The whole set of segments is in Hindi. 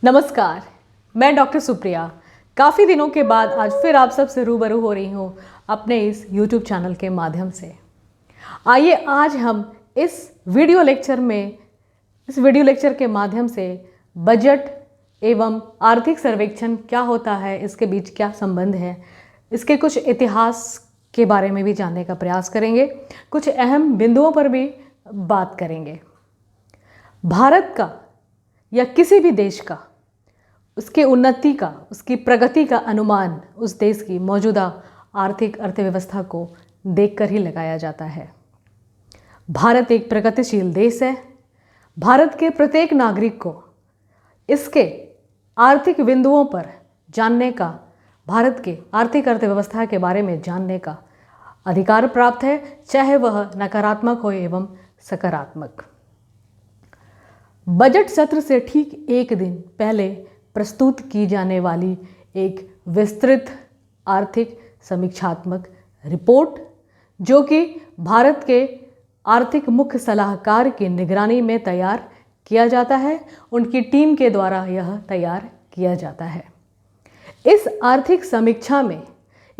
नमस्कार, मैं डॉक्टर सुप्रिया। काफ़ी दिनों के बाद आज फिर आप सबसे रूबरू हो रही हूँ अपने इस YouTube चैनल के माध्यम से। आइए आज हम इस वीडियो लेक्चर के माध्यम से बजट एवं आर्थिक सर्वेक्षण क्या होता है, इसके बीच क्या संबंध है, इसके कुछ इतिहास के बारे में भी जानने का प्रयास करेंगे। कुछ अहम बिंदुओं पर भी बात करेंगे। भारत का या किसी भी देश का, उसके उन्नति का, उसकी प्रगति का अनुमान उस देश की मौजूदा आर्थिक अर्थव्यवस्था को देखकर ही लगाया जाता है। भारत एक प्रगतिशील देश है। भारत के प्रत्येक नागरिक को इसके आर्थिक बिंदुओं पर जानने का, भारत के आर्थिक अर्थव्यवस्था के बारे में जानने का अधिकार प्राप्त है, चाहे वह नकारात्मक हो एवं सकारात्मक। बजट सत्र से ठीक एक दिन पहले प्रस्तुत की जाने वाली एक विस्तृत आर्थिक समीक्षात्मक रिपोर्ट, जो कि भारत के आर्थिक मुख्य सलाहकार की निगरानी में तैयार किया जाता है, उनकी टीम के द्वारा यह तैयार किया जाता है। इस आर्थिक समीक्षा में,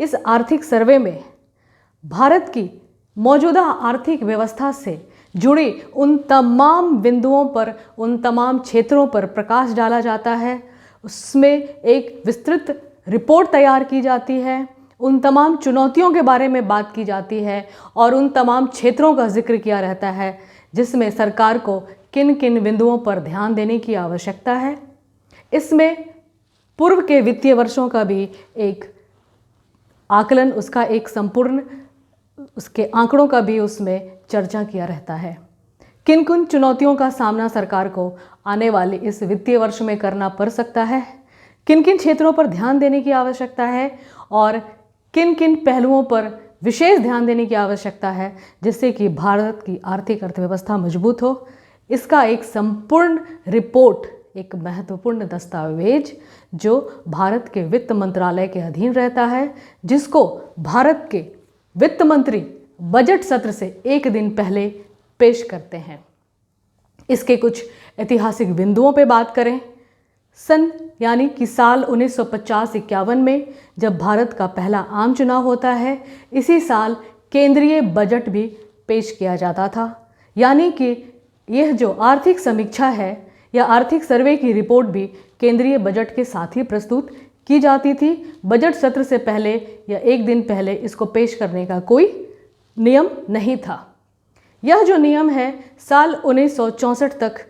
इस आर्थिक सर्वे में भारत की मौजूदा आर्थिक व्यवस्था से जुड़ी उन तमाम बिंदुओं पर, उन तमाम क्षेत्रों पर प्रकाश डाला जाता है। उसमें एक विस्तृत रिपोर्ट तैयार की जाती है, उन तमाम चुनौतियों के बारे में बात की जाती है और उन तमाम क्षेत्रों का जिक्र किया रहता है जिसमें सरकार को किन किन बिंदुओं पर ध्यान देने की आवश्यकता है। इसमें पूर्व के वित्तीय वर्षों का भी एक आकलन, उसका एक संपूर्ण, उसके आंकड़ों का भी उसमें चर्चा किया रहता है। किन किन चुनौतियों का सामना सरकार को आने वाले इस वित्तीय वर्ष में करना पड़ सकता है, किन किन क्षेत्रों पर ध्यान देने की आवश्यकता है और किन किन पहलुओं पर विशेष ध्यान देने की आवश्यकता है जिससे कि भारत की आर्थिक अर्थव्यवस्था मजबूत हो। इसका एक संपूर्ण रिपोर्ट, एक महत्वपूर्ण दस्तावेज जो भारत के वित्त मंत्रालय के अधीन रहता है, जिसको भारत के वित्त मंत्री बजट सत्र से एक दिन पहले पेश करते हैं। इसके कुछ ऐतिहासिक बिंदुओं पे बात करें। सन यानी कि साल 1950-51 में जब भारत का पहला आम चुनाव होता है, इसी साल केंद्रीय बजट भी पेश किया जाता था। यानी कि यह जो आर्थिक समीक्षा है या आर्थिक सर्वे की रिपोर्ट भी केंद्रीय बजट के साथ ही प्रस्तुत की जाती थी। बजट सत्र से पहले या एक दिन पहले इसको पेश करने का कोई नियम नहीं था। यह जो नियम है साल 1964 तक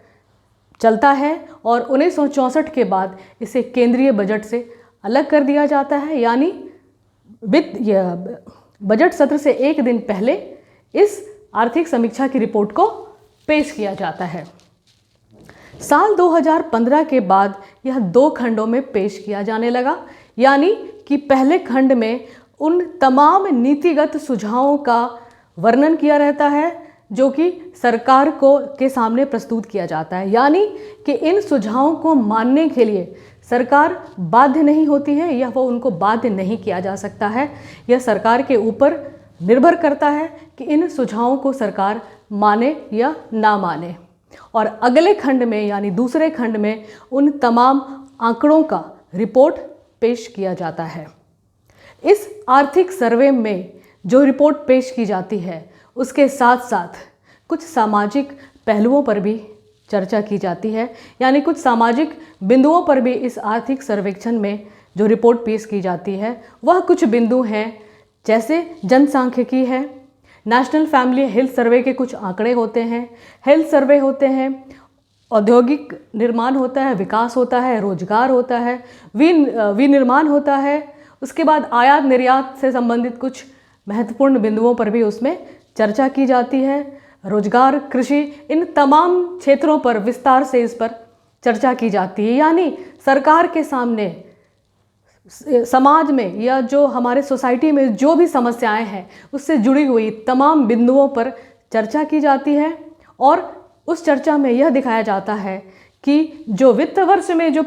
चलता है और 1964 के बाद इसे केंद्रीय बजट से अलग कर दिया जाता है। यानी बजट सत्र से एक दिन पहले इस आर्थिक समीक्षा की रिपोर्ट को पेश किया जाता है। साल 2015 के बाद यह 2 खंडों में पेश किया जाने लगा। यानी कि पहले खंड में उन तमाम नीतिगत सुझावों का वर्णन किया रहता है जो कि सरकार को के सामने प्रस्तुत किया जाता है। यानी कि इन सुझावों को मानने के लिए सरकार बाध्य नहीं होती है या वो उनको बाध्य नहीं किया जा सकता है। यह सरकार के ऊपर निर्भर करता है कि इन सुझावों को सरकार माने या ना माने। और अगले खंड में यानी दूसरे खंड में उन तमाम आंकड़ों का रिपोर्ट पेश किया जाता है। इस आर्थिक सर्वे में जो रिपोर्ट पेश की जाती है उसके साथ साथ कुछ सामाजिक पहलुओं पर भी चर्चा की जाती है। यानी कुछ सामाजिक बिंदुओं पर भी इस आर्थिक सर्वेक्षण में जो रिपोर्ट पेश की जाती है वह कुछ बिंदु हैं, जैसे जनसांख्यिकी है, नेशनल फैमिली हेल्थ सर्वे के कुछ आंकड़े होते हैं, हेल्थ सर्वे होते हैं, औद्योगिक निर्माण होता है, विकास होता है, रोजगार होता है, विनिर्माण होता है। उसके बाद आयात निर्यात से संबंधित कुछ महत्वपूर्ण बिंदुओं पर भी उसमें चर्चा की जाती है। रोजगार, कृषि, इन तमाम क्षेत्रों पर विस्तार से इस पर चर्चा की जाती है। यानी सरकार के सामने समाज में या जो हमारे सोसाइटी में जो भी समस्याएं हैं उससे जुड़ी हुई तमाम बिंदुओं पर चर्चा की जाती है और उस चर्चा में यह दिखाया जाता है कि जो वित्त वर्ष में जो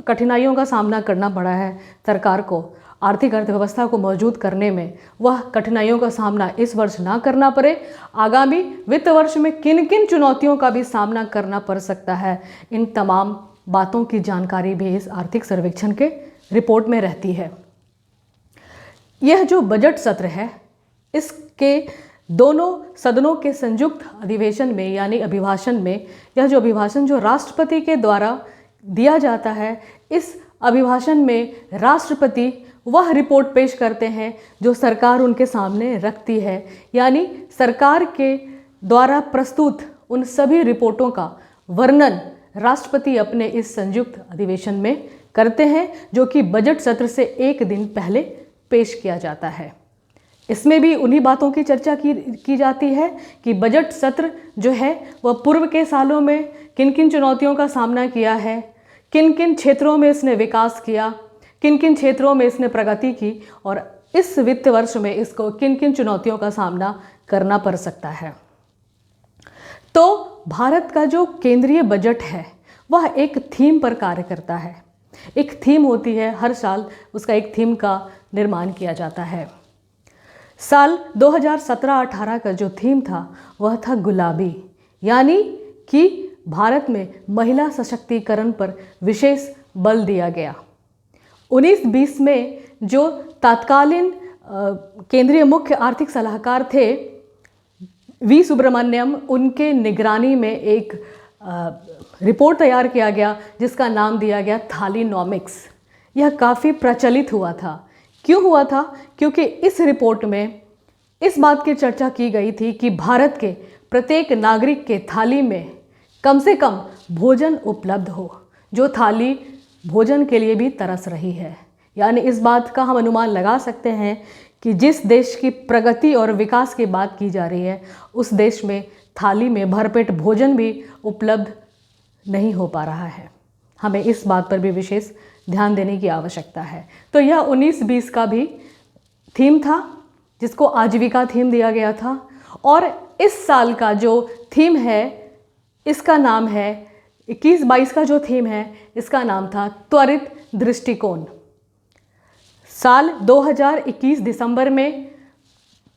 कठिनाइयों का सामना करना पड़ा है सरकार को आर्थिक अर्थव्यवस्था को मौजूद करने में, वह कठिनाइयों का सामना इस वर्ष ना करना पड़े। आगामी वित्त वर्ष में किन किन चुनौतियों का भी सामना करना पड़ सकता है, इन तमाम बातों की जानकारी भी इस आर्थिक सर्वेक्षण के रिपोर्ट में रहती है। यह जो बजट सत्र है, इसके दोनों सदनों के संयुक्त अधिवेशन में यानी अभिभाषण में, यह जो अभिभाषण जो राष्ट्रपति के द्वारा दिया जाता है, इस अभिभाषण में राष्ट्रपति वह रिपोर्ट पेश करते हैं जो सरकार उनके सामने रखती है, यानी सरकार के द्वारा प्रस्तुत उन सभी रिपोर्टों का वर्णन राष्ट्रपति अपने इस संयुक्त अधिवेशन में करते हैं, जो कि बजट सत्र से एक दिन पहले पेश किया जाता है। इसमें भी उन्हीं बातों की चर्चा की जाती है कि बजट सत्र जो है वह पूर्व के सालों में किन किन चुनौतियों का सामना किया है, किन किन क्षेत्रों में इसने विकास किया, किन किन क्षेत्रों में इसने प्रगति की और इस वित्त वर्ष में इसको किन किन चुनौतियों का सामना करना पड़ सकता है। तो भारत का जो केंद्रीय बजट है वह एक थीम पर कार्य करता है। एक थीम होती है, हर साल उसका एक थीम का निर्माण किया जाता है। साल 2017-18 का जो थीम था वह था गुलाबी, यानी कि भारत में महिला सशक्तिकरण पर विशेष बल दिया गया। 19-20 में जो तत्कालीन केंद्रीय मुख्य आर्थिक सलाहकार थे वी सुब्रमण्यम, उनके निगरानी में एक रिपोर्ट तैयार किया गया जिसका नाम दिया गया थालीनॉमिक्स। यह काफ़ी प्रचलित हुआ था। क्यों हुआ था? क्योंकि इस रिपोर्ट में इस बात की चर्चा की गई थी कि भारत के प्रत्येक नागरिक के थाली में कम से कम भोजन उपलब्ध हो, जो थाली भोजन के लिए भी तरस रही है। यानी इस बात का हम अनुमान लगा सकते हैं कि जिस देश की प्रगति और विकास की बात की जा रही है, उस देश में थाली में भरपेट भोजन भी उपलब्ध नहीं हो पा रहा है। हमें इस बात पर भी विशेष ध्यान देने की आवश्यकता है। तो यह 19-20 का भी थीम था जिसको आजीविका थीम दिया गया था। और इस साल का जो थीम है इसका नाम है 21-22 का जो थीम है इसका नाम था त्वरित दृष्टिकोण। साल 2021 दिसंबर में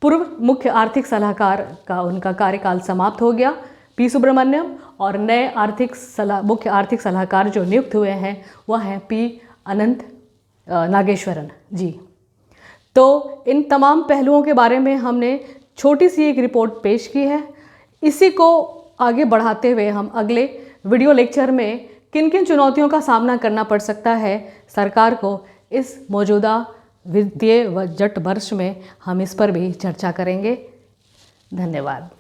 पूर्व मुख्य आर्थिक सलाहकार का उनका कार्यकाल समाप्त हो गया, पी सुब्रमण्यम, और नए मुख्य आर्थिक सलाहकार जो नियुक्त हुए हैं वह हैं पी अनंत नागेश्वरन जी। तो इन तमाम पहलुओं के बारे में हमने छोटी सी एक रिपोर्ट पेश की है। इसी को आगे बढ़ाते हुए हम अगले वीडियो लेक्चर में किन किन चुनौतियों का सामना करना पड़ सकता है सरकार को इस मौजूदा वित्तीय बजट वर्ष में, हम इस पर भी चर्चा करेंगे। धन्यवाद।